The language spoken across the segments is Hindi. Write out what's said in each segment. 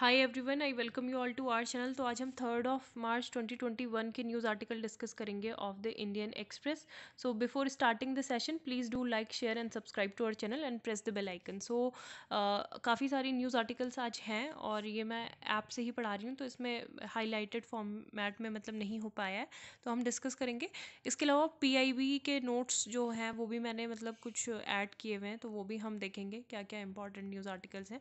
Hi everyone, I welcome you all to our channel. तो आज हम 3 मार्च 2021 के न्यूज़ आर्टिकल डिस्कस करेंगे of the Indian Express. So before starting the session please do like share and subscribe to our channel and press the bell icon. So काफ़ी सारी न्यूज़ आर्टिकल्स आज हैं और ये मैं ऐप से ही पढ़ा रही हूँ, तो इसमें हाईलाइटेड फॉर्मेट में मतलब नहीं हो पाया है, तो हम डिस्कस करेंगे। इसके अलावा पीआईबी के नोट्स जो हैं वो भी मैंने मतलब कुछ ऐड किए हुए हैं, तो वो भी हम देखेंगे क्या क्या इंपॉर्टेंट न्यूज़ आर्टिकल्स हैं।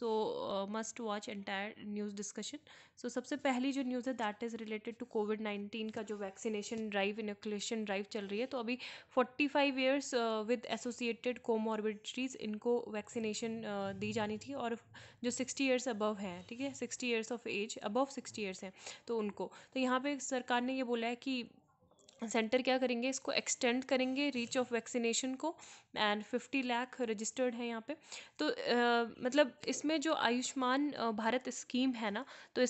So must watch entire news discussion. So सबसे पहली जो न्यूज़ है दैट इज़ रिलेटेड टू कोविड-19 का जो वैक्सीनेशन ड्राइव, इनोकुलेशन ड्राइव चल रही है। तो अभी 45 ईयर्स विद एसोसिएटेड कोमॉर्बिडिटीज़ इनको वैक्सीनेशन दी जानी थी, और जो 60 ईयर्स अबव हैं, ठीक है, 60 years of age, above 60 years हैं, तो उनको, तो यहाँ पे सरकार ने ये बोला है कि सेंटर क्या करेंगे, इसको एक्सटेंड करेंगे रीच ऑफ वैक्सीनेशन को, एंड 50 लाख रजिस्टर्ड है यहाँ पे। तो मतलब इसमें जो आयुष्मान भारत स्कीम है ना, तो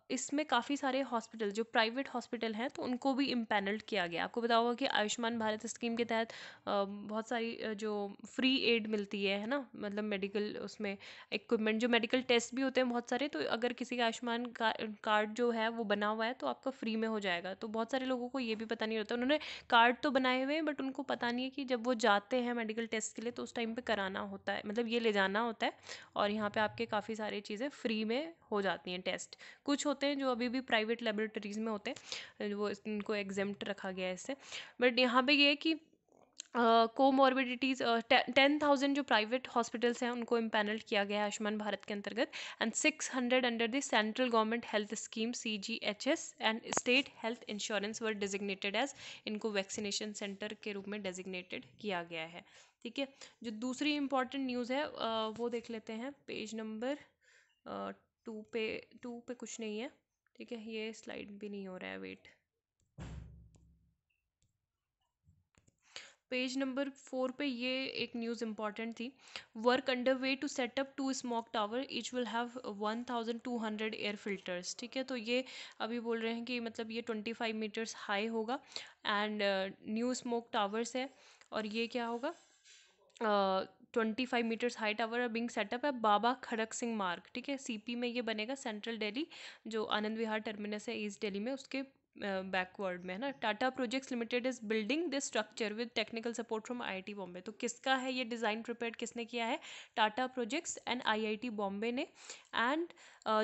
इसमें काफ़ी सारे हॉस्पिटल जो प्राइवेट हॉस्पिटल हैं तो उनको भी इम्पैनल्ड किया गया। आपको बताया होगा कि आयुष्मान भारत स्कीम के तहत बहुत सारी जो फ्री एड मिलती है ना, मतलब मेडिकल उसमें इक्विपमेंट, जो मेडिकल टेस्ट भी होते हैं बहुत सारे, तो अगर किसी का आयुष्मान कार्ड जो है वो बना हुआ है तो आपका फ्री में हो जाएगा। तो बहुत सारे लोगों को ये भी पता नहीं होता, उन्होंने कार्ड तो बनाए हुए हैं बट उनको पता नहीं है कि जब वो जाते हैं मेडिकल टेस्ट के लिए तो उस टाइम पे कराना होता है, मतलब ये ले जाना होता है, और यहाँ पे आपके काफ़ी सारी चीज़ें फ्री में हो जाती हैं। टेस्ट कुछ होते हैं जो अभी भी प्राइवेट लेबोरेटरीज़ में होते हैं, वो इनको एग्जेम्प्ट रखा गया है इससे। बट यहाँ पे ये है कि कोमॉर्बिडिटीज़ 10,000 जो प्राइवेट हॉस्पिटल्स हैं उनको इम्पैनल किया गया है आयुष्मान भारत के अंतर्गत, and 600 under the central government health scheme CGHS and state health insurance were designated as, इनको वैक्सीनेशन सेंटर के रूप में डेजिग्नेटेड किया गया है। ठीक है, जो दूसरी इंपॉर्टेंट न्यूज़ है वो देख लेते हैं पेज नंबर 2 पे कुछ नहीं है, ठीक है, ये स्लाइड भी नहीं हो रहा है, वेट, पेज नंबर 4 पे ये एक न्यूज़ इंपॉर्टेंट थी। Work under way to set up 2 smoke tower, each will have 1,200 air filters. ठीक है, तो ये अभी बोल रहे हैं कि मतलब ये 25 मीटर्स हाई होगा, एंड न्यू स्मोक टावर्स है, और ये क्या होगा, 25 मीटर्स हाई टावर है बिंग सेटअप है बाबा खड़क सिंह मार्ग। ठीक है, CP में ये बनेगा, सेंट्रल दिल्ली जो आनंद विहार टर्मिनस है ईस्ट दिल्ली में, उसके बैकवर्ड में है ना। Tata projects limited is building this structure with technical support from IIT Bombay. तो किसका है ये डिज़ाइन, प्रिपेयर किसने किया है, Tata projects and IIT Bombay ने। एंड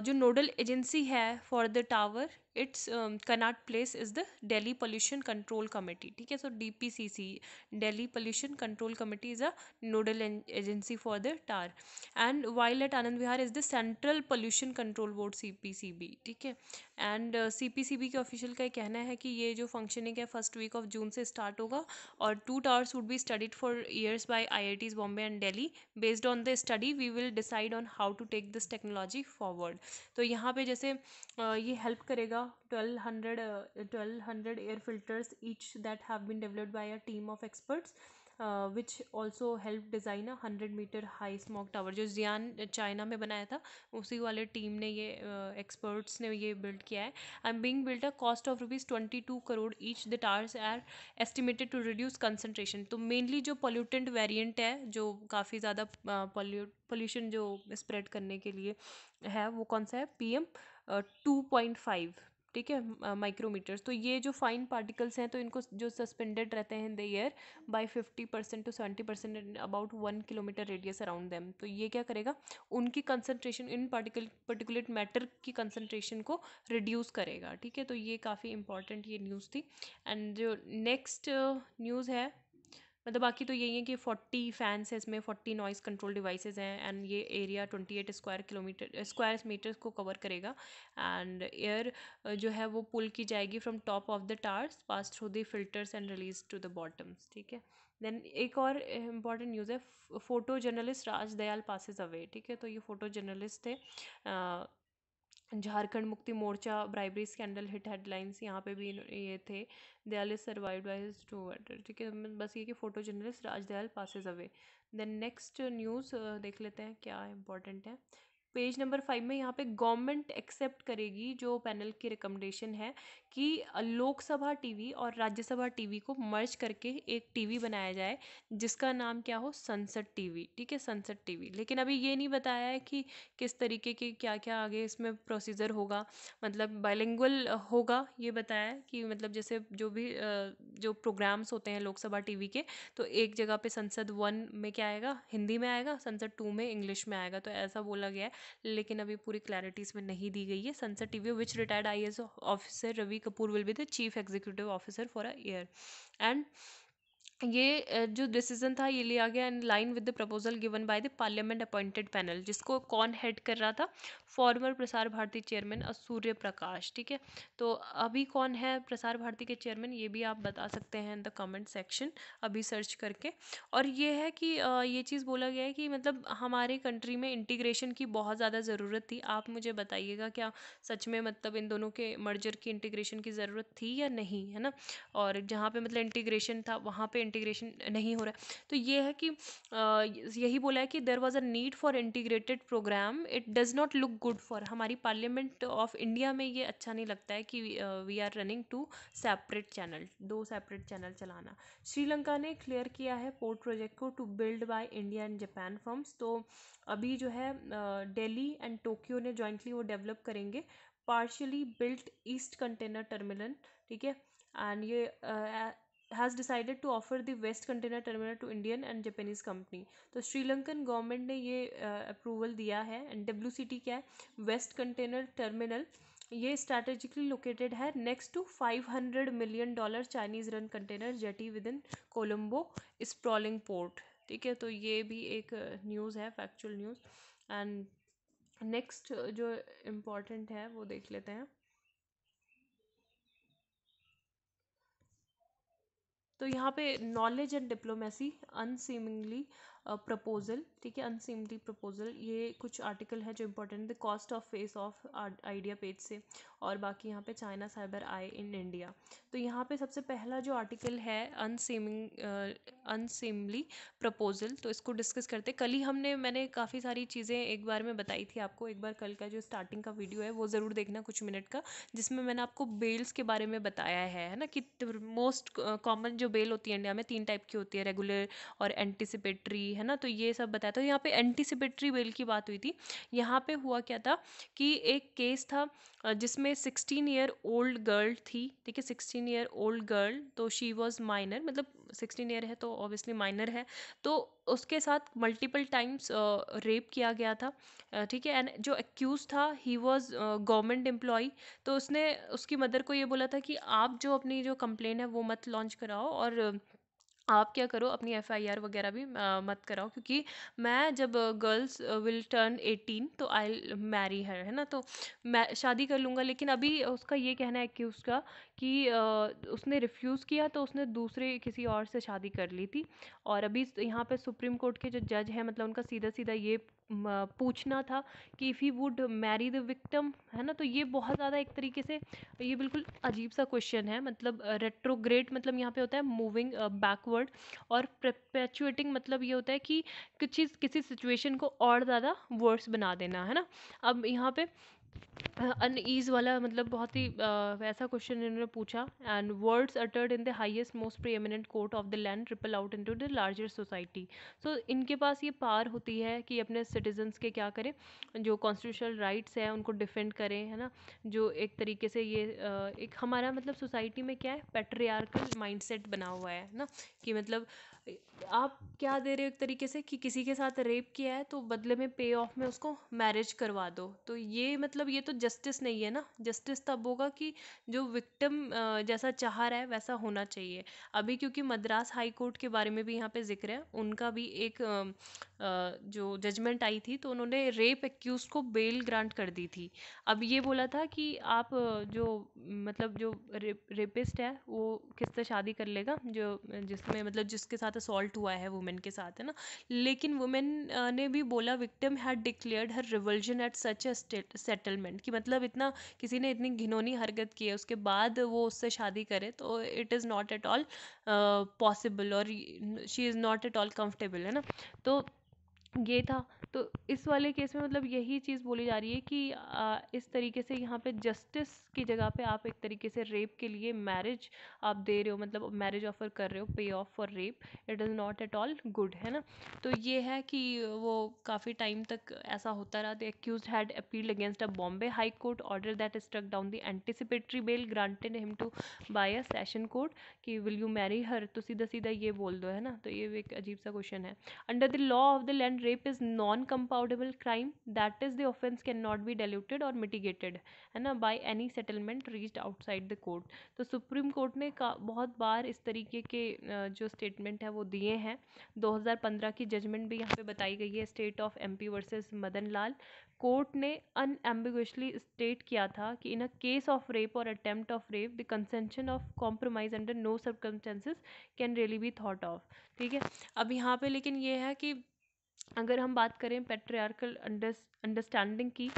जो नोडल एजेंसी है for the tower, it's Connaught place is the Delhi pollution control committee. ठीक है, सो DPCC, Delhi pollution control committee is a nodal agency for the TAR, and while at Anand Vihar is the Central Pollution Control Board, CPCB। ठीक है, एंड CPCB के ऑफिशियल का ये कहना है कि ये जो फंक्शनिंग है फर्स्ट वीक ऑफ जून से स्टार्ट होगा, और 2 towers would be studied for years by IITs Bombay and Delhi. Based on the study we will decide on how to take this technology forward. तो यहाँ पे जैसे ये हेल्प करेगा 1200 air filters each that have been developed by a team of experts, which also help design a 100 metre high smoke tower, जो जियान चाइना में बनाया था, उसी वाले टीम ने ये एक्सपर्ट्स ने ये बिल्ड किया है। And being build a cost of ₹22 crore each, the towers are estimated to reduce concentration. तो मेनली जो पोल्यूटेंट वेरिएंट है, जो काफ़ी ज़्यादा पोल्यूशन जो स्प्रेड करने के लिए है, वो कौन सा है, PM 2.5, ठीक है, माइक्रोमीटर्स। तो ये जो फाइन पार्टिकल्स हैं तो इनको जो सस्पेंडेड रहते हैं in the air by 50% to 70% about 1 kilometre radius around them, तो ये क्या करेगा, उनकी कंसनट्रेशन इन पर्टिकुलेट मैटर की कंसनट्रेशन को रिड्यूस करेगा। ठीक है, तो ये काफ़ी इंपॉर्टेंट ये न्यूज़ थी। एंड जो नेक्स्ट न्यूज़ है, मतलब बाकी तो यही है कि 40 फैंस है इसमें, 40 नॉइस कंट्रोल डिवाइसेस हैं, एंड ये एरिया 28 स्क्वायर मीटर्स को कवर करेगा। एंड एयर जो है वो पुल की जाएगी from top of the towers, pass through the filters and release to the bottoms. ठीक है, देन एक और इम्पॉर्टेंट न्यूज़ है, photo journalist Raj Dayal passes away. ठीक है, तो ये फोटो जर्नलिस्ट थे, Jharkhand Mukti Morcha bribery scandal hit headlines, यहाँ पे भी ये थे, Dayal is survived by his two murder. ठीक है, बस ये कि photo journalist Raj Dayal passes away. Then next news देख लेते हैं क्या इंपॉर्टेंट है। पेज नंबर 5 में यहाँ पे गवर्नमेंट एक्सेप्ट करेगी जो पैनल की रिकमेंडेशन है कि लोकसभा टीवी और राज्यसभा टीवी को मर्ज करके एक टीवी बनाया जाए जिसका नाम क्या हो, संसद टीवी। ठीक है, संसद टीवी। लेकिन अभी ये नहीं बताया है कि किस तरीके के क्या क्या आगे इसमें प्रोसीजर होगा, मतलब बाइलिंगुअल होगा ये बताया है कि मतलब जैसे जो भी जो प्रोग्राम्स होते हैं लोकसभा टीवी के, तो एक जगह पे संसद 1 में क्या आएगा, हिंदी में आएगा, संसद 2 में इंग्लिश में आएगा, तो ऐसा बोला गया है। लेकिन अभी पूरी क्लैरिटी इसमें नहीं दी गई है। Sansad TV which retired IAS officer Ravi Kapoor will be the chief executive officer for a year. And ये जो डिसीजन था ये लिया गया in line with the proposal given by the parliament appointed panel, जिसको कौन हेड कर रहा था, फॉर्मर प्रसार भारती चेयरमैन सूर्य प्रकाश। ठीक है, तो अभी कौन है प्रसार भारती के चेयरमैन ये भी आप बता सकते हैं इन द कमेंट सेक्शन अभी सर्च करके। और ये है कि ये चीज़ बोला गया है कि मतलब हमारे कंट्री में इंटीग्रेशन की बहुत ज़्यादा ज़रूरत थी। आप मुझे बताइएगा क्या सच में मतलब इन दोनों के मर्जर की इंटीग्रेशन की ज़रूरत थी या नहीं, है ना। और जहाँ पे मतलब इंटीग्रेशन था वहाँ पे इंटीग्रेशन नहीं हो रहा है। तो ये है कि यही बोला है कि there was a need for integrated programme, it does not look good for, हमारी पार्लियामेंट ऑफ इंडिया में ये अच्छा नहीं लगता है कि we are running two separate channel, दो सेपरेट चैनल चलाना। श्रीलंका ने क्लियर किया है पोर्ट प्रोजेक्ट को to build by India and Japan firms. तो अभी जो है दिल्ली एंड टोक्यो ने जॉइंटली वो डेवलप करेंगे partially built east container terminal. ठीक है, एंड ये has decided to offer the west container terminal to Indian and Japanese company। तो श्रीलंकन गवर्नमेंट ने ये अप्रूवल दिया है। एंड WCT क्या है, वेस्ट कंटेनर टर्मिनल, ये स्ट्रैटेजिकली लोकेटेड है next to $500 million Chinese run container jetty within Colombo sprawling port. ठीक है, तो ये भी एक न्यूज़ है, फैक्चुअल न्यूज़। एंड नेक्स्ट जो इम्पोर्टेंट है वो देख लेते हैं। तो यहाँ पे knowledge and diplomacy unseemingly proposal. ठीक है, अनसीमली प्रपोजल, ये कुछ आर्टिकल है जो important, the cost of face of idea page से। और बाकी यहाँ पे China cyber I in India. तो यहाँ पे सबसे पहला जो आर्टिकल है अनसीमली प्रपोजल, तो इसको डिस्कस करते। कल ही मैंने काफ़ी सारी चीज़ें एक बार में बताई थी आपको, एक बार कल का जो स्टार्टिंग का वीडियो है वो ज़रूर देखना कुछ मिनट का, जिसमें मैंने आपको बेल्स के बारे में बताया है ना, कि मोस्ट कॉमन जो बेल होती है इंडिया में 3 टाइप की होती है, रेगुलर और एंटिसिपेटरी, है ना। तो ये सब बताया। तो यहाँ पे एंटिसिपेटरी बेल की बात हुई थी। यहाँ पे हुआ क्या था कि एक केस था जिसमें 16 ईयर ओल्ड गर्ल थी। ठीक है, 16 ईयर ओल्ड गर्ल, तो शी वॉज माइनर, मतलब 16 ईयर है तो ऑब्वियसली माइनर है। तो उसके साथ मल्टीपल टाइम्स रेप किया गया था। ठीक है, एंड जो एक्यूज था ही वॉज गवर्नमेंट एम्प्लॉय। तो उसने उसकी मदर को ये बोला था कि आप जो अपनी जो कंप्लेन है वो मत लॉन्च कराओ, और आप क्या करो अपनी एफआईआर वगैरह भी मत कराओ, क्योंकि मैं जब गर्ल्स विल टर्न 18 तो आई मैरी हर, है ना, तो मैं शादी कर लूँगा। लेकिन अभी उसका ये कहना है कि उसका कि उसने रिफ्यूज़ किया तो उसने दूसरे किसी और से शादी कर ली थी। और अभी यहाँ पे सुप्रीम कोर्ट के जो जज हैं, मतलब उनका सीधा सीधा ये पूछना था कि if he would marry the victim, है ना। तो ये बहुत ज़्यादा एक तरीके से ये बिल्कुल अजीब सा क्वेश्चन है। मतलब रेट्रोग्रेड मतलब यहाँ पे होता है मूविंग बैकवर्ड, और परपेचुएटिंग मतलब ये होता है कि कुछ चीज़ किसी सिचुएशन को और ज़्यादा वर्स बना देना, है ना। अब यहाँ पे अनईज वाला मतलब बहुत ही वैसा क्वेश्चन इन्होंने पूछा। And words uttered in the highest most preeminent court of the land ripple out into the larger society. So इनके पास ये पावर होती है कि अपने सिटीजन्स के क्या करें, जो कॉन्स्टिट्यूशनल राइट्स हैं उनको डिफेंड करें, है ना। जो एक तरीके से ये एक हमारा मतलब सोसाइटी में क्या है, पैट्रियार्कल माइंडसेट बना हुआ है ना, कि मतलब आप क्या दे रहे हो एक तरीके से कि किसी के साथ रेप किया है तो बदले में पे ऑफ में उसको मैरिज करवा दो। तो ये मतलब ये तो जस्टिस नहीं है ना। जस्टिस तब होगा कि जो विक्टिम जैसा चाह रहा है वैसा होना चाहिए। अभी क्योंकि मद्रास हाई कोर्ट के बारे में भी यहाँ पे जिक्र है, उनका भी एक जो जजमेंट आई थी तो उन्होंने रेप एक्यूज को बेल ग्रांट कर दी थी। अब ये बोला था कि आप जो मतलब जो रेपिस्ट है वो किससे शादी कर लेगा, जो जिसमें मतलब जिसके साथ असॉल्ट हुआ है वुमेन के साथ, है ना। लेकिन वुमेन ने भी बोला victim had declared her revulsion at such a settlement, कि मतलब इतना किसी ने इतनी घिनौनी हरकत की है उसके बाद वो उससे शादी करे, तो it is not at all possible, और she is not at all comfortable, है ना। तो ये था। तो इस वाले केस में मतलब यही चीज़ बोली जा रही है कि इस तरीके से यहाँ पे जस्टिस की जगह पे आप एक तरीके से रेप के लिए मैरिज आप दे रहे हो, मतलब मैरिज ऑफर कर रहे हो, पे of for rape, it is not at all good, है ना। तो ये है कि वो काफ़ी टाइम तक ऐसा होता रहा। The accused had appealed against a Bombay high court order that struck down the anticipatory bail granted him to by a session court कि विल यू मैरी हर, तो सीधा सीधा ये बोल दो, है ना। तो ये एक अजीब सा क्वेश्चन है। Under the law of the land, rape is non compoundable crime, that is the offence can not be diluted और मिटिगेटेड, है ना, by any settlement reached outside the court. तो सुप्रीम कोर्ट ने बहुत बार इस तरीके के जो स्टेटमेंट है वो दिए हैं। 2015 की जजमेंट भी यहाँ पे बताई गई है, state of MP versus Madan Lal. Court ने अनएम्बिगुअसली स्टेट किया था कि in a case of rape और attempt of rape the concession of compromise under no circumstances can really be thought of. ठीक है, अब यहाँ पे लेकिन ये है कि अगर हम बात करें पेट्रियार्कल अंडरस्टैंडिंग की,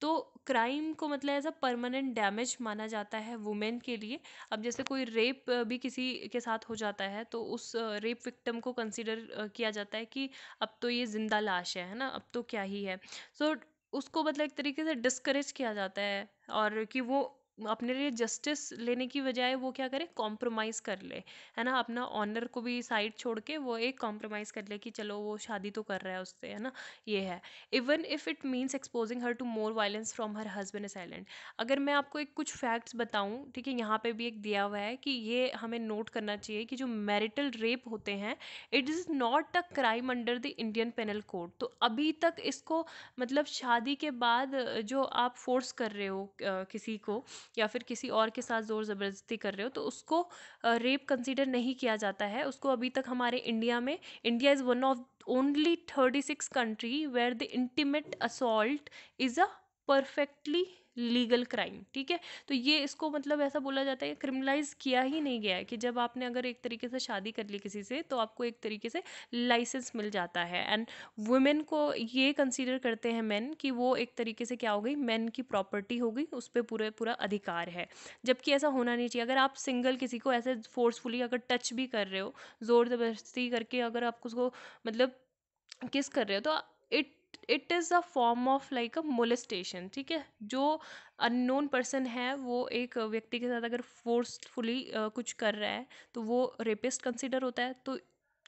तो क्राइम को मतलब एज अ परमानेंट डैमेज माना जाता है वुमेन के लिए। अब जैसे कोई रेप भी किसी के साथ हो जाता है तो उस रेप विक्टिम को कंसिडर किया जाता है कि अब तो ये जिंदा लाश है ना, अब तो क्या ही है। सो उसको मतलब एक तरीके से डिस्करेज किया जाता है, और कि वो अपने लिए जस्टिस लेने की बजाय वो क्या करे, कॉम्प्रोमाइज़ कर ले, है ना, अपना ऑनर को भी साइड छोड़ के वो एक कॉम्प्रोमाइज़ कर ले कि चलो वो शादी तो कर रहा है उससे, है ना, ये है। Even if it means exposing her to more violence from her husband silent. अगर मैं आपको एक कुछ फैक्ट्स बताऊं, ठीक है, यहाँ पे भी एक दिया हुआ है कि ये हमें नोट करना चाहिए कि जो मैरिटल रेप होते हैं, it is not a crime under the Indian penal code. तो अभी तक इसको मतलब शादी के बाद जो आप फोर्स कर रहे हो किसी को, या फिर किसी और के साथ ज़ोर ज़बरदस्ती कर रहे हो, तो उसको रेप कंसीडर नहीं किया जाता है। उसको अभी तक हमारे इंडिया में, India is one of only 36 country where the intimate assault is a perfectly legal crime. ठीक है, तो ये इसको मतलब ऐसा बोला जाता है, क्रिमिनलाइज किया ही नहीं गया है कि जब आपने अगर एक तरीके से शादी कर ली किसी से तो आपको एक तरीके से लाइसेंस मिल जाता है। एंड वुमेन को ये कंसीडर करते हैं मेन कि वो एक तरीके से क्या हो गई, मेन की प्रॉपर्टी हो गई, उस पर पूरा पूरा अधिकार है, जबकि ऐसा होना नहीं चाहिए। अगर आप सिंगल किसी को ऐसे फोर्सफुली अगर टच भी कर रहे हो, ज़ोर ज़बरदस्ती करके अगर आप उसको मतलब किस कर रहे हो, तो it is a form of like a molestation. ठीक है, जो अननोन पर्सन है वो एक व्यक्ति के साथ अगर फोर्सफुली कुछ कर रहा है तो वो रेपिस्ट कंसिडर होता है। तो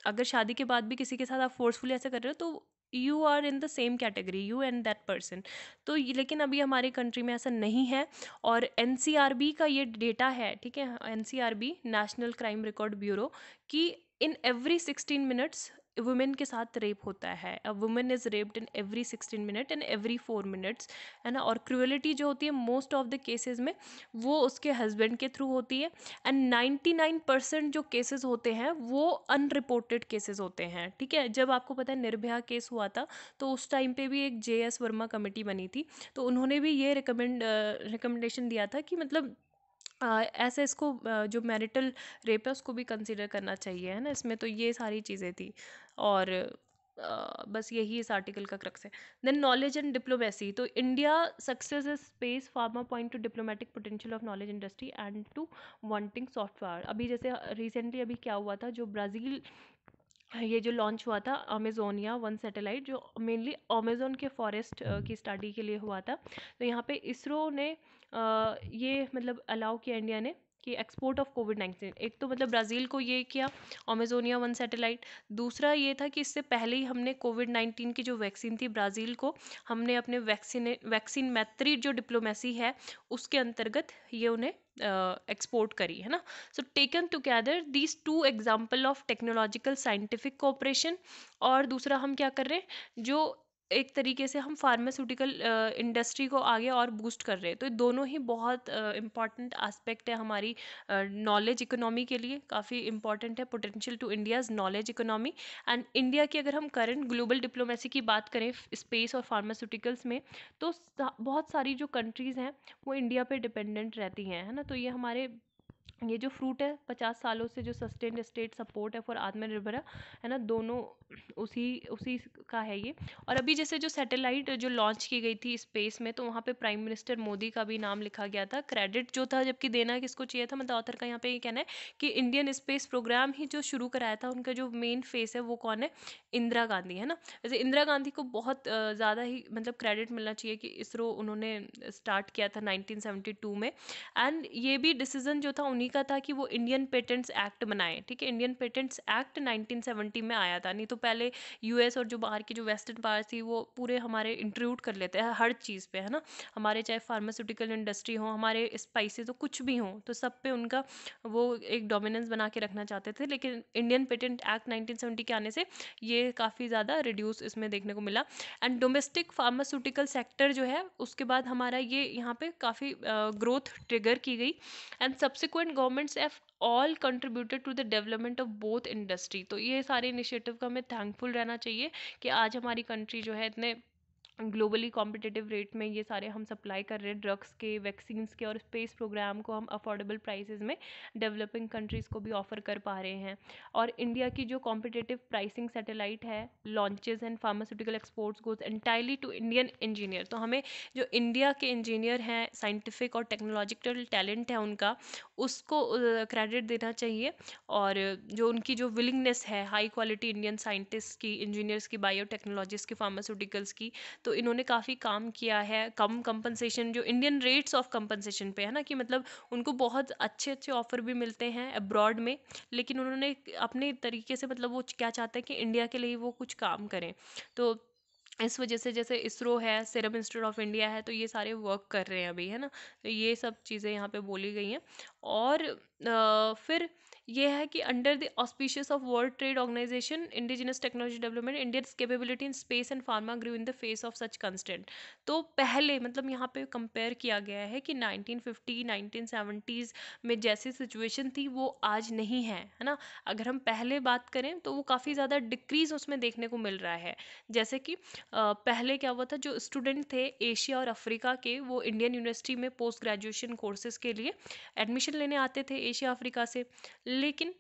अगर शादी के बाद भी किसी के साथ आप फोर्सफुली ऐसे कर रहे हो तो you are in the same category, you and that person. तो लेकिन अभी हमारे कंट्री में ऐसा नहीं है। और एनसीआरबी का ये डेटा है, ठीक है, NCRB national crime record bureau, कि इन एवरी 16 मिनट्स वुमेन के साथ रेप होता है। A women is raped in every 16 minute and every 4 minutes, है ना। और क्रूअलिटी जो होती है मोस्ट ऑफ द केसेस में वो उसके हस्बैंड के थ्रू होती है। एंड 99% जो केसेस होते हैं वो अनरिपोर्टेड केसेस होते हैं। ठीक है, जब आपको पता है निर्भया केस हुआ था तो उस टाइम पे भी एक JS वर्मा कमेटी बनी थी, तो उन्होंने भी ये रिकमेंडेशन दिया था कि मतलब ऐसे इसको जो मैरिटल रेप है उसको भी कंसिडर करना चाहिए, है ना। इसमें तो ये सारी चीज़ें थी। और बस यही इस आर्टिकल का क्रक्स है। देन नॉलेज एंड डिप्लोमेसी, तो India success is space pharma point to diplomatic potential of knowledge industry and to wanting software. अभी जैसे रिसेंटली अभी क्या हुआ था, जो ब्राज़ील ये जो लॉन्च हुआ था अमेजोनिया वन सैटेलाइट, जो मेनली अमेजोन के फॉरेस्ट की स्टडी के लिए हुआ था। तो यहाँ पे इसरो ने ये मतलब अलाउ किया इंडिया ने कि एक्सपोर्ट ऑफ कोविड-19, एक तो मतलब ब्राज़ील को ये किया अमेजोनिया वन सैटेलाइट। दूसरा ये था कि इससे पहले ही हमने कोविड-19 की जो वैक्सीन थी ब्राज़ील को, हमने अपने वैक्सीन मैत्री जो डिप्लोमेसी है उसके अंतर्गत ये उन्हें एक्सपोर्ट करी, है ना। सो taken together these two example of technological scientific cooperation, और दूसरा हम क्या कर रहे हैं, जो एक तरीके से हम फार्मास्यूटिकल इंडस्ट्री को आगे और बूस्ट कर रहे हैं। तो ये दोनों ही बहुत इम्पॉर्टेंट एस्पेक्ट है हमारी नॉलेज इकोनॉमी के लिए, काफ़ी इंपॉर्टेंट है, potential to India's knowledge economy. And India की अगर हम करंट ग्लोबल डिप्लोमेसी की बात करें स्पेस और फार्मास्यूटिकल्स में, तो बहुत सारी जो कंट्रीज़ हैं वो इंडिया पे डिपेंडेंट रहती हैं, है ना। तो ये हमारे ये जो फ्रूट है 50 सालों से जो सस्टेन्ड स्टेट सपोर्ट है फॉर आत्मनिर्भर है ना, दोनों उसी उसी का है ये। और अभी जैसे जो सैटेलाइट जो लॉन्च की गई थी स्पेस में, तो वहाँ पे प्राइम मिनिस्टर मोदी का भी नाम लिखा गया था। क्रेडिट जो था, जबकि देना किसको चाहिए था, मतलब ऑथर का यहाँ पे ये कहना है कि इंडियन स्पेस प्रोग्राम ही जो शुरू कराया था, उनका जो मेन फेस है वो कौन है, इंदिरा गांधी है ना। वैसे इंदिरा गांधी को बहुत ज़्यादा ही मतलब क्रेडिट मिलना चाहिए कि इसरो उन्होंने स्टार्ट किया था 1972 में। एंड ये भी डिसीजन जो था उन्हीं का था कि वो इंडियन पेटेंट्स एक्ट बनाए, ठीक है। इंडियन पेटेंट्स एक्ट 1970 में आया था, नहीं तो पहले यूएस और जो बाहर की जो वेस्टर्न पावर थी वो पूरे हमारे इंट्रूड कर लेते हैं हर चीज़ पे, है ना। हमारे चाहे फार्मास्यूटिकल इंडस्ट्री हो, हमारे स्पाइसेस हो, कुछ भी हो, तो सब पे उनका वो एक डोमिनेंस बना के रखना चाहते थे। लेकिन इंडियन पेटेंट एक्ट 1970 के आने से ये काफ़ी ज़्यादा रिड्यूस इसमें देखने को मिला। एंड डोमेस्टिक फार्मास्यूटिकल सेक्टर जो है उसके बाद हमारा ये यहाँ पे काफ़ी ग्रोथ ट्रिगर की गई। And subsequent governments have all contributed to the development of both industry. तो ये सारे इनिशिएटिव का हमें थैंकफुल रहना चाहिए कि आज हमारी कंट्री जो है इतने ग्लोबली कॉम्पिटिटिव रेट में ये सारे हम सप्लाई कर रहे हैं, ड्रग्स के, वैक्सीन्स के, और स्पेस प्रोग्राम को हम अफोर्डेबल प्राइसेस में डेवलपिंग कंट्रीज़ को भी ऑफर कर पा रहे हैं। और इंडिया की जो कॉम्पिटिटिव प्राइसिंग सैटेलाइट है, launches and pharmaceutical exports goes entirely to Indian engineer. तो हमें जो इंडिया के इंजीनियर हैं, साइंटिफिक और टेक्नोलॉजिकल टैलेंट है उनका, उसको क्रेडिट देना चाहिए। और जो उनकी जो विलिंगनेस है हाई क्वालिटी इंडियन साइंटिस्ट की, इंजीनियर्स की, बायोटेक्नोलॉजिस्ट की, फार्मास्यूटिकल्स की, तो इन्होंने काफ़ी काम किया है। कम कंपनसेशन जो इंडियन रेट्स ऑफ कंपनसेशन पे है ना, कि मतलब उनको बहुत अच्छे अच्छे ऑफर भी मिलते हैं अब्रॉड में, लेकिन उन्होंने अपने तरीके से मतलब वो क्या चाहते हैं कि इंडिया के लिए वो कुछ काम करें। तो इस वजह से जैसे इसरो है, सीरम इंस्टीट्यूट ऑफ इंडिया है, तो ये सारे वर्क कर रहे हैं अभी, है ना। तो ये सब चीज़ें यहाँ पे बोली गई हैं। और फिर ये है कि under the auspicious of world trade organisation indigenous technology development, Indians capability in space and pharma grew in the face of such constant. तो पहले मतलब यहाँ पे कंपेयर किया गया है कि 1950 1970s में जैसी सिचुएशन थी वो आज नहीं है ना। अगर हम पहले बात करें तो वो काफ़ी ज़्यादा डिक्रीज उसमें देखने को मिल रहा है। जैसे कि पहले क्या हुआ था, जो स्टूडेंट थे एशिया और अफ्रीका के, वो इंडियन यूनिवर्सिटी में पोस्ट ग्रेजुएशन कोर्सेज के लिए एडमिशन लेने आते थे एशिया अफ्रीका से। लेकिन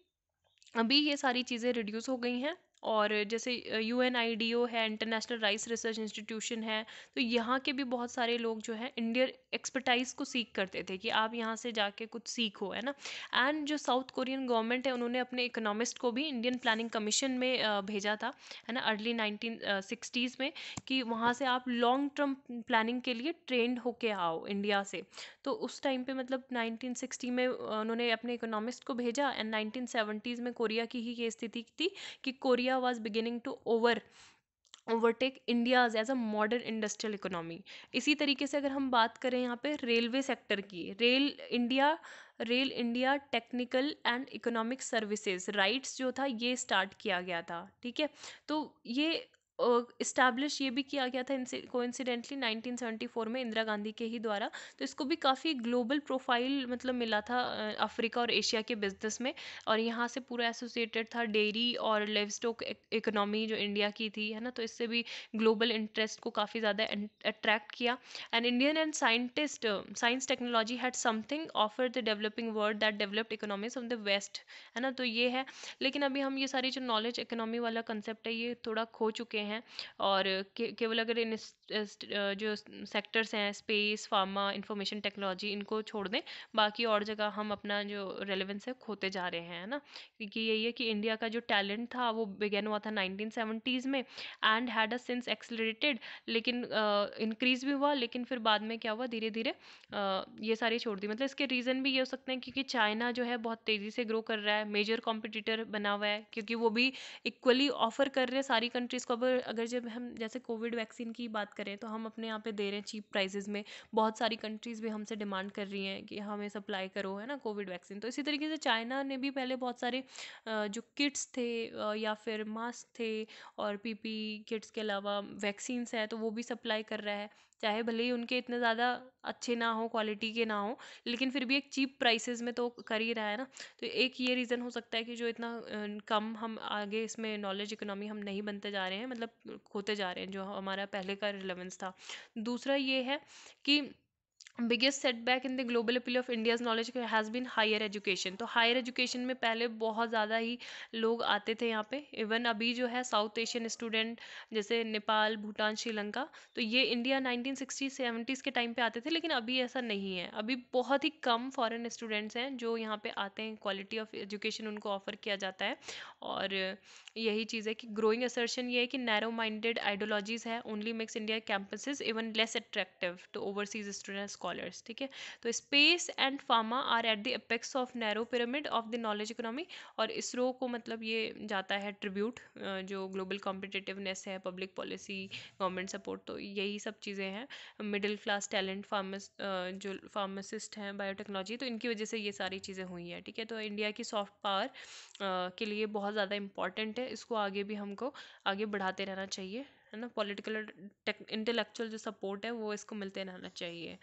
अभी ये सारी चीज़ें रिड्यूस हो गई हैं। और जैसे UNIDO है, इंटरनेशनल राइस रिसर्च इंस्टीट्यूशन है, तो यहाँ के भी बहुत सारे लोग जो है इंडियन एक्सपर्टाइज को सीख करते थे कि आप यहाँ से जाके कुछ सीखो, है ना। एंड जो साउथ कोरियन गवर्नमेंट है उन्होंने अपने इकोनॉमिस्ट को भी इंडियन प्लानिंग कमीशन में भेजा था, है ना, अर्ली 1960s में, कि वहाँ से आप लॉन्ग टर्म प्लानिंग के लिए ट्रेंड होके आओ इंडिया से। तो उस टाइम पे मतलब 1960 में उन्होंने अपने इकोनॉमिस्ट को भेजा। एंड 1970s में कोरिया की ही ये स्थिति थी कि Korea was beginning to overtake India's as a modern industrial economy. इसी तरीके से अगर हम बात करें यहाँ पे रेलवे सेक्टर की, rail India technical and economic services RITES जो था ये स्टार्ट किया गया था, ठीक है। तो ये इस्टेब्लिश ये भी किया गया था कोइंसिडेंटली 1974 में इंदिरा गांधी के ही द्वारा। तो इसको भी काफ़ी ग्लोबल प्रोफाइल मतलब मिला था अफ्रीका और एशिया के बिजनेस में। और यहाँ से पूरा एसोसिएटेड था डेयरी और लिवस्टॉक इकोनॉमी जो इंडिया की थी, है ना। तो इससे भी ग्लोबल इंटरेस्ट को काफ़ी ज़्यादा अट्रैक्ट किया। And Indian and scientist science technology had something offer the developing world that developed economies from the west, है ना। तो ये है। लेकिन अभी हम ये सारी जो नॉलेज इकोनॉमी वाला कंसेप्ट है ये थोड़ा खो चुके हैं। और केवल अगर इन जो सेक्टर्स हैं, स्पेस, फार्मा, इंफॉर्मेशन टेक्नोलॉजी, इनको छोड़ दें, बाकी और जगह हम अपना जो रेलेवेंस है खोते जा रहे हैं, है ना। क्योंकि यही है कि इंडिया का जो टैलेंट था वो बिगेन हुआ था 1970s में and had a since accelerated. लेकिन इंक्रीज भी हुआ, लेकिन फिर बाद में क्या हुआ, धीरे धीरे ये सारी छोड़ दी। मतलब इसके रीज़न भी ये हो सकते हैं क्योंकि चाइना जो है बहुत तेज़ी से ग्रो कर रहा है, मेजर कॉम्पिटिटर बना हुआ है, क्योंकि वो भी इक्वली ऑफर कर रहे हैं सारी कंट्रीज़ को। अब अगर जब हम जैसे कोविड वैक्सीन की बात करें तो हम अपने यहाँ पे दे रहे हैं चीप प्राइसेस में, बहुत सारी कंट्रीज़ भी हमसे डिमांड कर रही हैं कि हमें सप्लाई करो, है ना, कोविड वैक्सीन। तो इसी तरीके से चाइना ने भी पहले बहुत सारे जो किट्स थे या फिर मास्क थे और पीपी किट्स के अलावा वैक्सीन्स है तो वो भी सप्लाई कर रहा है। चाहे भले ही उनके इतने ज़्यादा अच्छे ना हो, क्वालिटी के ना हो, लेकिन फिर भी एक चीप प्राइसेस में तो कर ही रहा है ना। तो एक ये रीज़न हो सकता है कि जो इतना कम हम आगे इसमें नॉलेज इकोनॉमी हम नहीं बनते जा रहे हैं, मतलब खोते जा रहे हैं जो हमारा पहले का रिलेवेंस था। दूसरा ये है कि biggest setback in the global appeal of India's knowledge has been higher education. तो हायर एजुकेशन में पहले बहुत ज़्यादा ही लोग आते थे यहाँ पे। इवन अभी जो है साउथ एशियन स्टूडेंट जैसे नेपाल, भूटान, श्रीलंका, तो ये इंडिया 1960-70s के टाइम पे आते थे, लेकिन अभी ऐसा नहीं है। अभी बहुत ही कम फॉरेन स्टूडेंट्स हैं जो यहाँ पे आते हैं, क्वालिटी ऑफ एजुकेशन उनको ऑफर किया जाता है। और यही चीज़ है कि ग्रोइंग असर्शन ये है कि नैरो माइंडेड आइडियोलॉजीज है only makes India campuses even less attractive to overseas student scholars. ठीक है, तो space and pharma are at the apex of narrow pyramid of the knowledge economy. और इसरो को मतलब ये जाता है ट्रिब्यूट, जो ग्लोबल कॉम्पिटिटिवनेस है, पब्लिक पॉलिसी, गवर्नमेंट सपोर्ट, तो यही सब चीज़ें हैं। मिडिल क्लास टैलेंट, जो फार्मासिस्ट हैं, बायोटेक्नोलॉजी, तो इनकी वजह से ये सारी चीज़ें हुई हैं। ठीक है, तो इंडिया की सॉफ्ट पावर के लिए बहुत ज़्यादा इंपॉर्टेंट है। इसको आगे भी हमको आगे बढ़ाते रहना चाहिए, है ना। पॉलिटिकल इंटेलेक्चुअल जो सपोर्ट है वो इसको मिलते रहना चाहिए।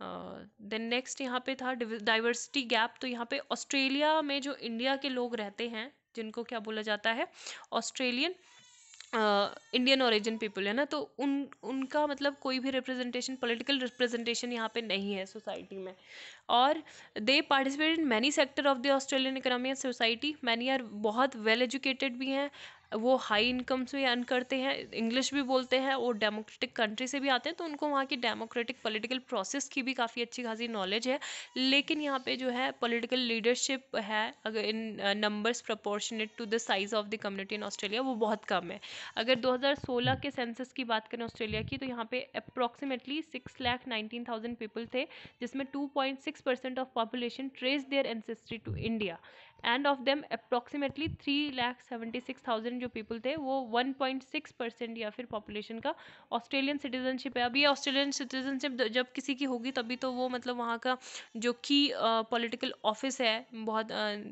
देन नेक्स्ट यहाँ पे था डाइवर्सिटी गैप। तो यहाँ पे ऑस्ट्रेलिया में जो इंडिया के लोग रहते हैं, जिनको क्या बोला जाता है, ऑस्ट्रेलियन इंडियन ओरिजिन पीपल, है ना, तो उनका मतलब कोई भी रिप्रेजेंटेशन, पॉलिटिकल रिप्रेजेंटेशन यहाँ पे नहीं है सोसाइटी में। और they participate in many sector of the Australian economy and society. Many are बहुत वेल एजुकेटेड भी हैं, वो हाई इनकम से अर्न करते हैं, इंग्लिश भी बोलते हैं, वो डेमोक्रेटिक कंट्री से भी आते हैं, तो उनको वहाँ की डेमोक्रेटिक पॉलिटिकल प्रोसेस की भी काफ़ी अच्छी खासी नॉलेज है। लेकिन यहाँ पे जो है पॉलिटिकल लीडरशिप है, अगर in numbers proportionate to the size of the community in Australia, वो बहुत कम है। अगर 2016 के सेंसस की बात करें ऑस्ट्रेलिया की, तो यहाँ पे अप्रॉक्सीमेटली 6,19,000 पीपल थे, जिसमें 2.6% of population trace their ancestry to India. And of them approximately 3,76,000 जो पीपल थे, वो 1.6% या फिर पॉपुलेशन का ऑस्ट्रेलियन सिटीजनशिप है। अभी ऑस्ट्रेलियन सिटीजनशिप जब किसी की होगी तभी तो वो मतलब वहाँ का जो की पॉलिटिकल ऑफिस है, बहुत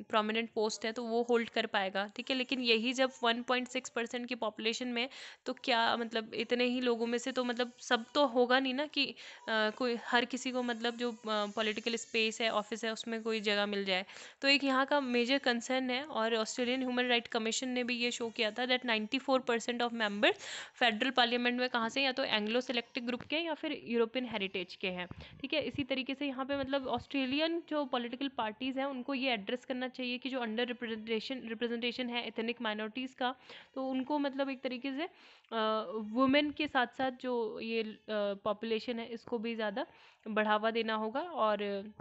प्रोमिनेंट पोस्ट है, तो वो होल्ड कर पाएगा। ठीक है, लेकिन यही जब 1.6% की पॉपुलेशन में, तो क्या मतलब इतने ही लोगों में से तो मतलब सब तो होगा नहीं ना कि कोई हर किसी को मतलब जो पॉलिटिकल स्पेस है, ऑफिस है, उसमें कोई जगह मिल जाए। तो एक यहाँ का मेजर कंसर्न है। और ऑस्ट्रेलियन ह्यूमन राइट कमीशन ने भी ये शो किया था that 94% of members federal parliament में कहाँ से, या तो एंग्लो सेलेक्टिव ग्रुप के हैं या फिर यूरोपियन हेरिटेज के हैं। ठीक है, इसी तरीके से यहाँ पे मतलब ऑस्ट्रेलियन जो पॉलिटिकल पार्टीज़ हैं उनको ये एड्रेस करना चाहिए कि जो अंडर रिप्रेजेंटेशन है एथनिक माइनॉरिटीज़ का, तो उनको मतलब एक तरीके से वुमेन के साथ साथ जो ये पॉपुलेशन है इसको भी ज़्यादा बढ़ावा देना होगा। और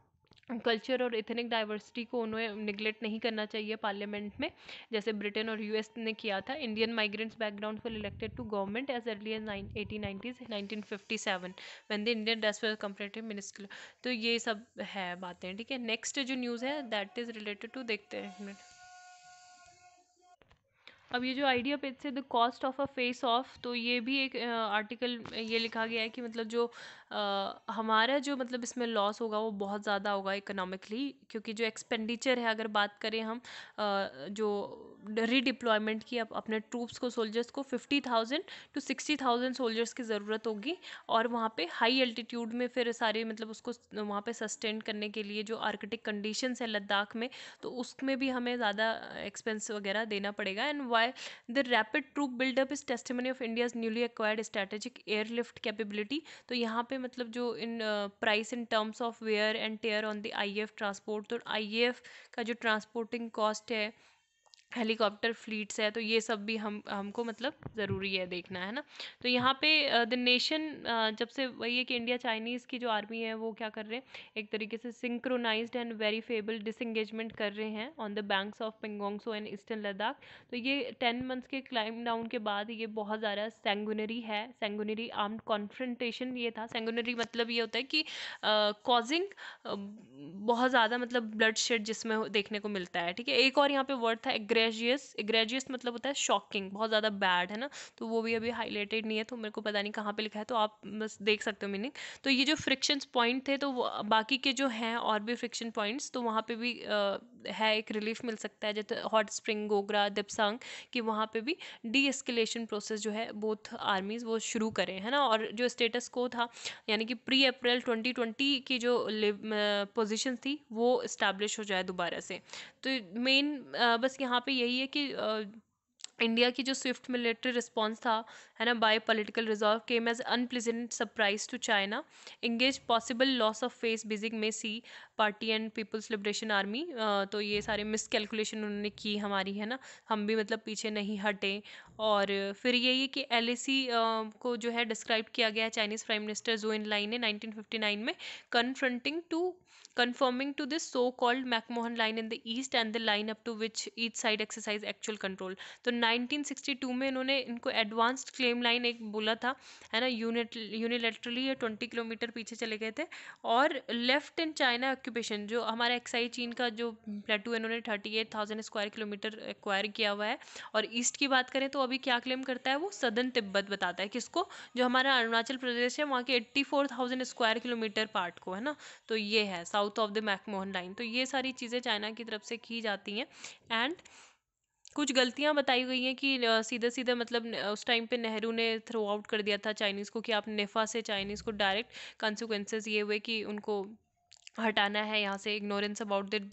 कल्चर और एथनिक डाइवर्सिटी को उन्हें निगलेक्ट नहीं करना चाहिए पार्लियामेंट में, जैसे ब्रिटेन और यूएस ने किया था। Indian migrants background for elected to government as early as 1890s 1957 when the Indian dress for comparative ministry. तो ये सब है बातें। ठीक है, नेक्स्ट जो न्यूज़ है दैट इज़ रिलेटेड टू, देखते हैं एक मिनट। अब ये जो आइडिया पेज से the cost of a face of, तो ये भी एक आर्टिकल ये लिखा गया है कि मतलब जो हमारा जो मतलब इसमें लॉस होगा वो बहुत ज़्यादा होगा इकोनॉमिकली, क्योंकि जो एक्सपेंडिचर है, अगर बात करें हम जो रीडिप्लॉयमेंट की, अपने ट्रूप्स को, सोल्जर्स को 50,000 to 60,000 सोल्जर्स की ज़रूरत होगी। और वहाँ पे हाई एल्टीट्यूड में फिर सारे मतलब उसको वहाँ पे सस्टेन करने के लिए जो आर्कटिक कंडीशंस है लद्दाख में, तो उसमें भी हमें ज़्यादा एक्सपेंस वगैरह देना पड़ेगा। And why the rapid troop build up is testimony of India's newly acquired strategic airlift capability. तो यहाँ पे मतलब जो in price in terms of wear and tear on the IAF transport, तो आईएएफ का जो ट्रांसपोर्टिंग कॉस्ट है, हेलीकॉप्टर फ्लीट्स है, तो ये सब भी हमको मतलब ज़रूरी है देखना, है ना। तो यहाँ पे द नेशन, जब से वही है कि इंडिया चाइनीज़ की जो आर्मी है वो क्या कर रहे हैं, एक तरीके से सिंक्रोनाइज्ड एंड वेरीफेबल डिसंगेजमेंट कर रहे हैं on the banks of Pangong Tso and eastern Ladakh. तो ये 10 मंथ्स के क्लाइम डाउन के बाद ये बहुत ज़्यादा सैंगुनरी है। सैंगुनरी आर्म्ड कॉन्फ्रंटेशन ये था। सैंगुनरी मतलब ये होता है कि कॉजिंग बहुत ज़्यादा मतलब ब्लड शेड जिसमें देखने को मिलता है। ठीक है, एक और यहाँ पे वर्ड था एग्रेजियस। एग्रेजियस मतलब होता है शॉकिंग, बहुत ज़्यादा बैड, है ना। तो वो भी अभी हाईलाइटेड नहीं है, तो मेरे को पता नहीं कहाँ पे लिखा है, तो आप बस देख सकते हो मीनिंग। तो ये जो फ्रिक्शंस पॉइंट थे, तो बाकी के जो हैं और भी फ्रिक्शन पॉइंट्स, तो वहाँ पे भी है, एक रिलीफ मिल सकता है, जैसे हॉट स्प्रिंग, गोगरा, दिपसांग, कि वहाँ पे भी डी एस्केलेशन प्रोसेस जो है बोथ आर्मीज वो शुरू करें, है ना। और जो स्टेटस को था, यानी कि प्री अप्रैल 2020 की जो पोजीशन थी वो इस्टेब्लिश हो जाए दोबारा से। तो मेन बस यहाँ पे यही है कि इंडिया की जो स्विफ्ट मिलिट्री रिस्पॉन्स था, है ना, by political resolve came as unpleasant surprise to China, engage possible loss of face basic में C party and People's Liberation Army. तो ये सारे मिस कैलकुलेशन उन्होंने की हमारी, है ना, हम भी मतलब पीछे नहीं हटे। और फिर यही कि एलएसी को जो है डिस्क्राइब किया गया चाइनीज़ प्राइम मिनिस्टर जो इन लाइन ने 1959 में, confronting to conforming to this so-called McMahon line in the east and the line up to which each side exercise actual control। तो 1962 में इन्होंने इनको एडवांस्ड क्लेम लाइन एक बोला था, है ना, यूनिलेटरली ये 20 किलोमीटर पीछे चले गए थे। और लेफ्ट इन चाइना ऑक्यूपेशन, जो हमारा एक्साई चीन का जो प्लेटू है, इन्होंने 38,000 स्क्वायर किलोमीटर एक्वायर किया हुआ है। और ईस्ट की बात करें तो अभी क्या क्लेम करता है वो, सदर्न तिब्बत बताता है किसको, जो हमारा अरुणाचल प्रदेश है वहाँ के 84,000 स्क्वायर किलोमीटर पार्ट को, है ना। तो ये है south of the McMahon line. तो ये सारी चीज़ें चाइना की तरफ से की जाती हैं। एंड कुछ गलतियां बताई गई हैं कि सीधे सीधे मतलब उस टाइम पे नेहरू ने थ्रो आउट कर दिया था चाइनीज़ को कि आप नेफा से चाइनीज़ को डायरेक्ट कंसिक्वेंसेस ये हुए कि उनको हटाना है यहाँ से, ignorance about the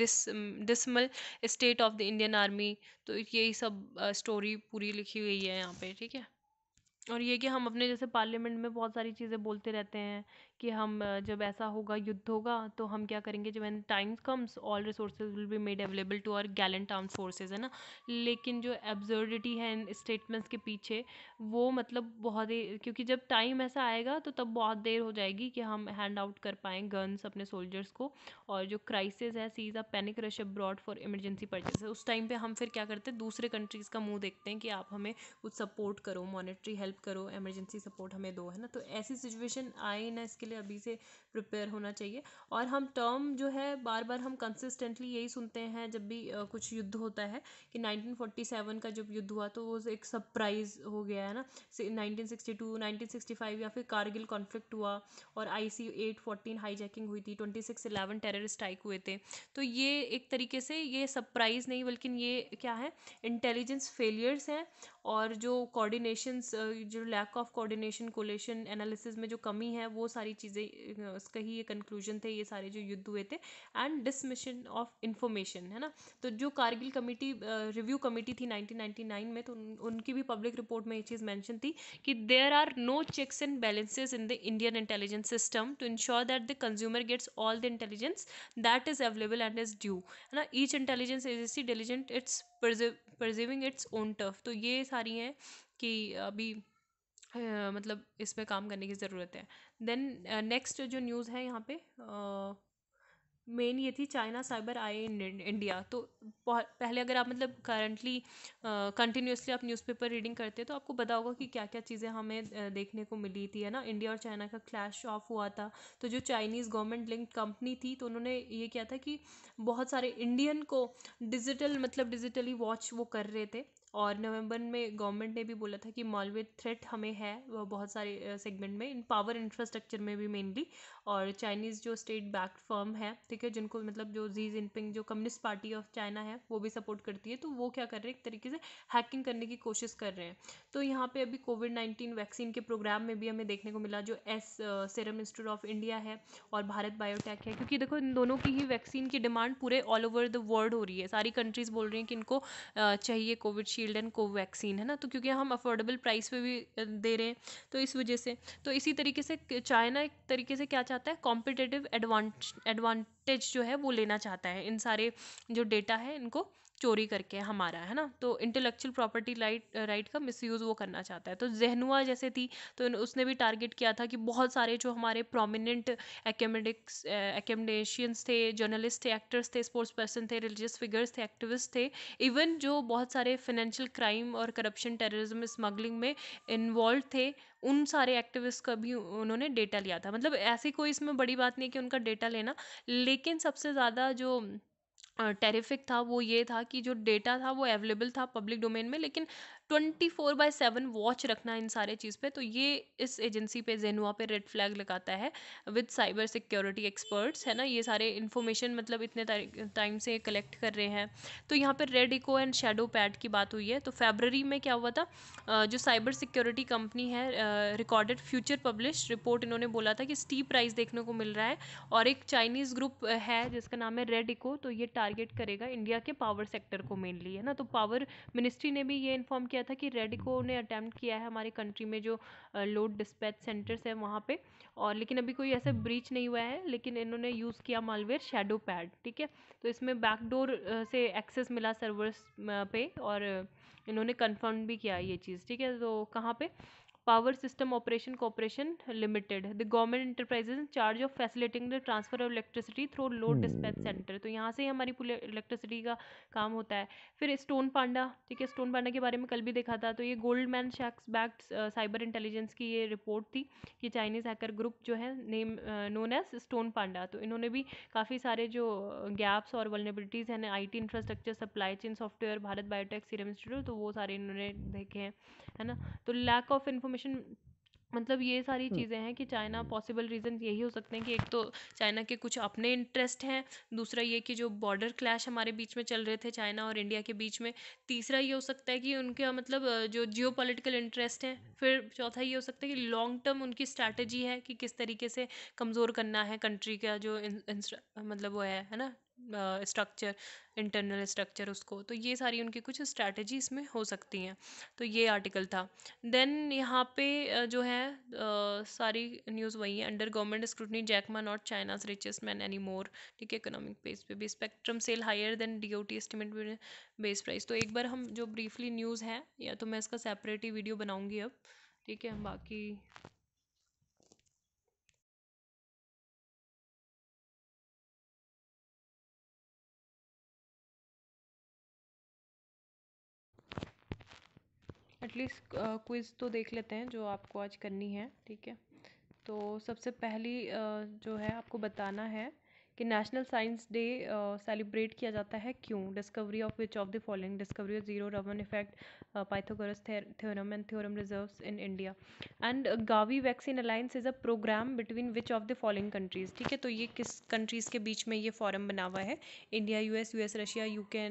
dismal state of the Indian army. तो यही सब स्टोरी पूरी लिखी हुई है यहाँ पे, ठीक है। और ये कि हम अपने जैसे पार्लियामेंट में बहुत सारी चीज़ें बोलते रहते हैं कि हम जब ऐसा होगा, युद्ध होगा, तो हम क्या करेंगे, जब when time comes all resources will be made available to our gallant armed forces, है ना। लेकिन जो एब्सर्डिटी है इन स्टेटमेंट्स के पीछे, वो मतलब बहुत ही, क्योंकि जब टाइम ऐसा आएगा तो तब बहुत देर हो जाएगी कि हम हैंड आउट कर पाएँ गन्स अपने सोल्जर्स को। और जो क्राइसिस है, sees a panic rush abroad for emergency purchase, उस टाइम पे हम फिर क्या करते हैं, दूसरे कंट्रीज़ का मुंह देखते हैं कि आप हमें कुछ सपोर्ट करो, मॉनेटरी हेल्प करो, इमरजेंसी सपोर्ट हमें दो, है ना। तो ऐसी सिचुएशन आए ना, इसके लिए अभी से प्रिपेयर होना चाहिए। और हम टर्म जो है बार बार हम कंसिस्टेंटली यही सुनते हैं जब भी कुछ युद्ध होता है कि 1947 का जब युद्ध हुआ तो वो एक सरप्राइज हो गया, है ना। 1962, 1965 या फिर कारगिल कॉन्फ्लिक्ट हुआ, और IC 814 हाईजैकिंग हुई थी, 26/11 टेरर स्ट्राइक हुए थे। तो ये एक तरीके से ये सरप्राइज नहीं, बल्कि ये क्या है, इंटेलिजेंस फेलियर्स हैं। और जो कोऑर्डिनेशंस, जो lack of coordination, collation, analysis में जो कमी है, वो सारी चीज़ें उसका ही ये कंक्लूजन थे ये सारे जो युद्ध हुए थे। एंड डिसमिशन ऑफ इंफॉर्मेशन, है ना। तो जो कारगिल कमेटी, रिव्यू कमेटी थी 1999 में, तो उनकी भी पब्लिक रिपोर्ट में ये चीज़ मेंशन थी कि there are no checks and balances in the Indian intelligence system to ensure that the consumer gets all the intelligence that is available and is due, है ना। Each intelligence agency diligent its perceiving its own turf. तो ये सारी हैं कि अभी मतलब इस पे काम करने की ज़रूरत है। देन नेक्स्ट जो न्यूज़ है यहाँ पे, मेन ये थी, चाइना साइबर आए इन इंडिया। तो पहले अगर आप मतलब करंटली कंटिन्यूसली आप न्यूज़पेपर रीडिंग करते हैं तो आपको पता होगा कि क्या क्या चीज़ें हमें देखने को मिली थी, है ना। इंडिया और चाइना का क्लैश ऑफ हुआ था। तो जो चाइनीज़ गवर्नमेंट लिंक्ड कंपनी थी, तो उन्होंने ये किया था कि बहुत सारे इंडियन को डिजिटल मतलब डिजिटली वॉच वो कर रहे थे। और नवंबर में गवर्नमेंट ने भी बोला था कि मालवेयर थ्रेट हमें है, वो बहुत सारे सेगमेंट में, इन पावर इंफ्रास्ट्रक्चर में भी मेनली। और चाइनीज़ जो स्टेट बैक्ड फर्म है, ठीक है, जिनको मतलब जो जी जिनपिंग जो कम्युनिस्ट पार्टी ऑफ चाइना है वो भी सपोर्ट करती है, तो वो क्या कर रहे हैं, एक तरीके से हैकिंग करने की कोशिश कर रहे हैं। तो यहाँ पे अभी कोविड-19 वैक्सीन के प्रोग्राम में भी हमें देखने को मिला, जो सीरम इंस्टीट्यूट ऑफ इंडिया है और भारत बायोटेक है, क्योंकि देखो इन दोनों की ही वैक्सीन की डिमांड पूरे ऑल ओवर द वर्ल्ड हो रही है। सारी कंट्रीज़ बोल रही हैं कि इनको चाहिए कोविशील्ड एंड कोवैक्सीन, है ना। तो क्योंकि हम अफोर्डेबल प्राइस पे भी दे रहे हैं, तो इस वजह से। तो इसी तरीके से चाइना एक तरीके से क्या चाहता है, कॉम्पिटिटिव एडवांटेज जो है वो लेना चाहता है, इन सारे जो डेटा है इनको चोरी करके हमारा, है ना। तो इंटेलेक्चुअल प्रॉपर्टी राइट का मिसयूज़ वो करना चाहता है। तो जहनुआ जैसे थी, तो उसने भी टारगेट किया था कि बहुत सारे जो हमारे प्रोमिनेंट एकेडमिशियंस थे, जर्नलिस्ट थे, एक्टर्स थे, स्पोर्ट्स पर्सन थे, रिलीजियस फिगर्स थे, एक्टिविस्ट थे, इवन जो बहुत सारे फाइनेंशियल क्राइम और करप्शन, टेररिज्म, स्मगलिंग में इन्वॉल्व थे, उन सारे एक्टिविस्ट का भी उन्होंने डेटा लिया था। मतलब ऐसी कोई इसमें बड़ी बात नहीं है कि उनका डेटा लेना, लेकिन सबसे ज़्यादा जो टेरिफिक था वो ये था कि जो डेटा था वो अवेलेबल था पब्लिक डोमेन में, लेकिन 24/7 वॉच रखना इन सारे चीज़ पे। तो ये इस एजेंसी पे जेनुआ पे रेड फ्लैग लगाता है विद साइबर सिक्योरिटी एक्सपर्ट्स, है ना। ये सारे इन्फॉर्मेशन मतलब इतने टाइम से कलेक्ट कर रहे हैं। तो यहाँ पे Red Echo and Shadow Pad की बात हुई है। तो फरवरी में क्या हुआ था, जो साइबर सिक्योरिटी कंपनी है रिकॉर्डेड फ्यूचर पब्लिश रिपोर्ट, इन्होंने बोला था कि स्टीप प्राइस देखने को मिल रहा है। और एक चाइनीज़ ग्रुप है जिसका नाम है रेड इको, तो ये टारगेट करेगा इंडिया के पावर सेक्टर को मेनली, है ना। तो पावर मिनिस्ट्री ने भी ये इन्फॉर्म किया था कि रेडिको ने अटैम्प्ट किया है हमारी कंट्री में जो लोड डिस्पैच सेंटर्स है वहाँ पे, और लेकिन अभी कोई ऐसा ब्रीच नहीं हुआ है, लेकिन इन्होंने यूज़ किया मालवेयर शैडो पैड, ठीक है। तो इसमें बैकडोर से एक्सेस मिला सर्वर्स पे, और इन्होंने कंफर्म भी किया ये चीज़, ठीक है। तो कहाँ पे, power system operation corporation limited, the government enterprises in charge of facilitating the transfer of electricity through load dispatch centre. तो यहाँ से ही हमारी पूरी इलेक्ट्रिसिटी का काम होता है। फिर स्टोन पांडा, ठीक है, स्टोन पांडा के बारे में कल भी देखा था। तो ये गोल्डमैन सैक्स बैक्ड साइबर इंटेलिजेंस की ये रिपोर्ट थी कि चाइनीज़ हैकर ग्रुप जो है नेम नोन एज स्टोन पांडा, तो इन्होंने भी काफ़ी सारे जो गैप्स और वल्नरेबिलिटीज़ हैं IT infrastructure, supply chain software, Bharat biotech, serum institute, तो वो सारे इन्होंने देखे हैं, है ना। तो लैक ऑफ इन्फॉर्मेशन, मतलब ये सारी चीज़ें हैं कि चाइना, पॉसिबल रीज़न यही हो सकते हैं कि एक तो चाइना के कुछ अपने इंटरेस्ट हैं, दूसरा ये कि जो बॉर्डर क्लैश हमारे बीच में चल रहे थे चाइना और इंडिया के बीच में, तीसरा ये हो सकता है कि उनका मतलब जो जियो पॉलिटिकल इंटरेस्ट हैं, फिर चौथा ये हो सकता है कि लॉन्ग टर्म उनकी स्ट्रैटेजी है कि किस तरीके से कमज़ोर करना है कंट्री का जो मतलब वो है ना, स्ट्रक्चर, इंटरनल स्ट्रक्चर उसको। तो ये सारी उनकी कुछ स्ट्रैटेजी इसमें हो सकती हैं। तो ये आर्टिकल था। देन यहाँ पे जो है सारी न्यूज़ वही है। Under government scrutiny Jack Ma not China's richest man any more, ठीक है। इकोनॉमिक बेस पे भी spectrum sale higher than DoT estimate base price. तो एक बार हम जो ब्रीफली न्यूज़ है, या तो मैं इसका सेपरेट ही वीडियो बनाऊंगी अब, ठीक है। बाकी एटलीस्ट क्विज़ तो देख लेते हैं जो आपको आज करनी है, ठीक है। तो सबसे पहली जो है आपको बताना है कि नेशनल साइंस डे सेलिब्रेट किया जाता है क्यों। Discovery of which of the following, discovery of zero Raman effect, Pythagoras theorem and thorium reserves in India, and GAVI vaccine alliance is a programme between which of the following countries, ठीक है। तो ये किस कंट्रीज़ के बीच में ये फॉरम बना हुआ है, India, US, Russia, UK,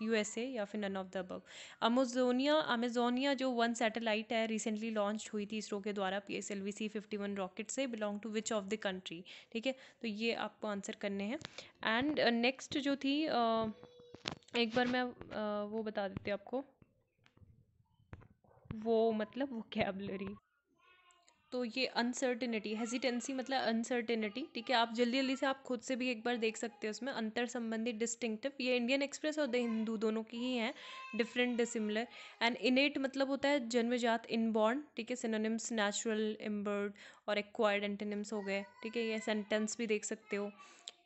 USA, या फिर none of the above. Amazonia जो वन सैटेलाइट है रिसेंटली लॉन्च हुई थी इसरो के द्वारा PSLV C-51 रॉकेट से, belong to which of the country, ठीक है। तो ये आपको आंसर करने हैं। एंड नेक्स्ट जो थी एक बार मैं वो बता देती हूँ आपको, वो मतलब वोकेबलरी। तो ये अनसर्टिनिटी, हेजिटेंसी मतलब अनसर्टिनिटी, ठीक है। आप जल्दी जल्दी से आप खुद से भी एक बार देख सकते हो उसमें अंतर संबंधी डिस्टिंक्टिव, ये इंडियन एक्सप्रेस और द हिंदू दोनों की ही हैं, डिफरेंट डिसिमिलर। एंड इनेट मतलब होता है जन्मजात, इनबॉर्न, ठीक है। सिनोनिम्स नेचुरल, इम्बर्ड और एक्वायर्ड एंटोनिम्स हो गए, ठीक है। ये सेंटेंस भी देख सकते हो।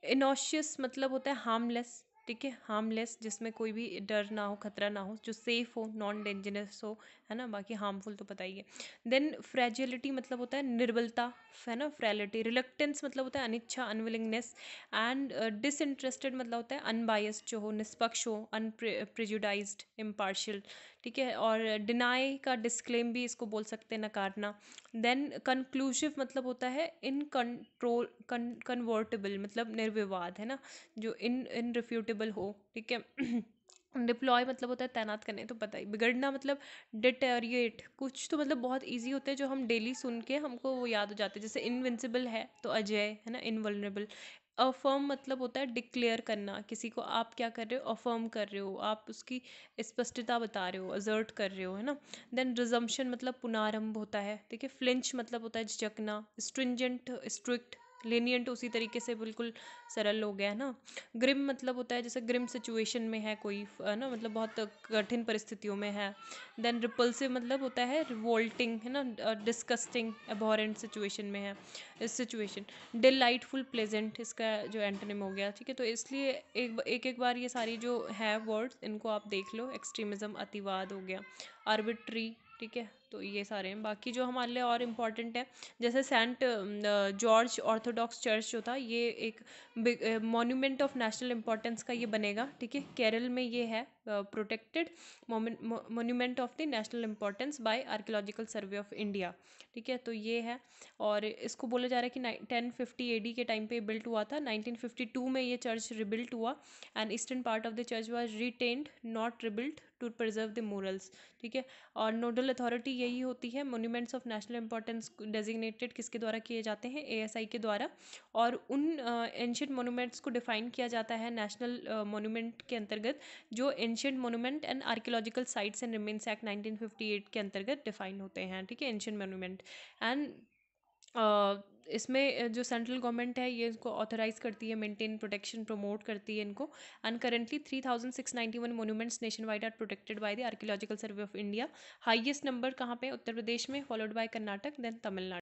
इनॉशियस मतलब होता है हार्मलेस, ठीक है, हार्मलेस जिसमें कोई भी डर ना हो, खतरा ना हो, जो सेफ हो, नॉन डेंजरस हो, है ना। बाकी हार्मफुल तो पता ही है। देन फ्रेजिलिटी मतलब होता है निर्बलता, है ना, फ्रैलिटी। रिलक्टेंस मतलब होता है अनिच्छा, अनविलिंगनेस। एंड डिसइंटरेस्टेड मतलब होता है अनबायस्ड जो हो, निष्पक्ष हो, अनप्रेजुडाइज्ड, इम्पार्शियल, ठीक है। और डिनाई का डिस्क्लेम भी इसको बोल सकते हैं, नकारना। देन कंक्लूसिव मतलब होता है इन कंट्रोल, कन्वर्टेबल मतलब निर्विवाद, है ना, जो इनरिफ्यूटेबल हो, ठीक है। डिप्लॉय मतलब होता है तैनात करने, तो पता ही। बिगड़ना मतलब डिटेरिएट, कुछ तो मतलब बहुत इजी होते हैं जो हम डेली सुन के हमको वो याद हो जाते हैं, जैसे इनविंसिबल है तो अजय, है ना, इनवल्नरेबल। अफर्म मतलब होता है डिक्लेयर करना, किसी को आप क्या कर रहे हो, अफर्म कर रहे हो, आप उसकी स्पष्टता बता रहे हो, असर्ट कर रहे हो, है ना। देन रिजम्पशन मतलब पुनरारंभ होता है, ठीक है। फ्लिंच मतलब होता है झिझकना। स्ट्रिंजेंट, स्ट्रिक्ट, लेनियंट उसी तरीके से बिल्कुल सरल हो गया, है ना। ग्रिम मतलब होता है जैसे ग्रिम सिचुएशन में है कोई, है ना, मतलब बहुत कठिन परिस्थितियों में है। देन रिपल्सिव मतलब होता है रिवोल्टिंग, है ना, डिस्कस्टिंग, एबॉरेंट सिचुएशन में है, इस सिचुएशन। डिलाइटफुल, प्लेजेंट इसका जो एंटोनिम हो गया, ठीक है। तो इसलिए एक बार ये सारी जो है वर्ड्स इनको आप देख लो। एक्सट्रीमिज्म अतिवाद हो गया। आर्बिट्री, ठीक है, तो ये सारे हैं। बाकी जो हमारे लिए और इम्पॉर्टेंट है, जैसे सेंट जॉर्ज ऑर्थोडॉक्स चर्च जो था, ये एक मॉन्यूमेंट ऑफ नेशनल इम्पोर्टेंस का ये बनेगा, ठीक है। केरल में ये है protected monument of the national importance by archaeological survey of India, ठीक है। तो ये है, और इसको बोला जा रहा है कि 1050 AD के टाइम पे बिल्ट हुआ था। 1952 में ये चर्च रिबिल्ट हुआ, and eastern part of the church was retained, not rebuilt, to preserve the murals, ठीक है। और नोडल अथॉरिटी यही होती है। Monuments of national importance designated किसके द्वारा किए जाते हैं? ASI के द्वारा। और उन एंशियंट मोन्यूमेंट्स को डिफाइन किया जाता है नेशनल मोन्यूमेंट के अंतर्गत, जो ancient monument and archaeological sites and remains act 1958 के अंतर्गत डिफाइन होते हैं, ठीक है, एंशियंट मोन्यूमेंट। एंड इसमें जो सेंट्रल गवर्नमेंट है ये इसको ऑथराइज करती है, मेंटेन, प्रोटेक्शन, प्रमोट करती है इनको। And currently 3691 monuments nationwide are protected by the archaeological survey of India. Highest number कहाँ पे? उत्तर प्रदेश में, followed by Karnataka, then Tamil Nadu.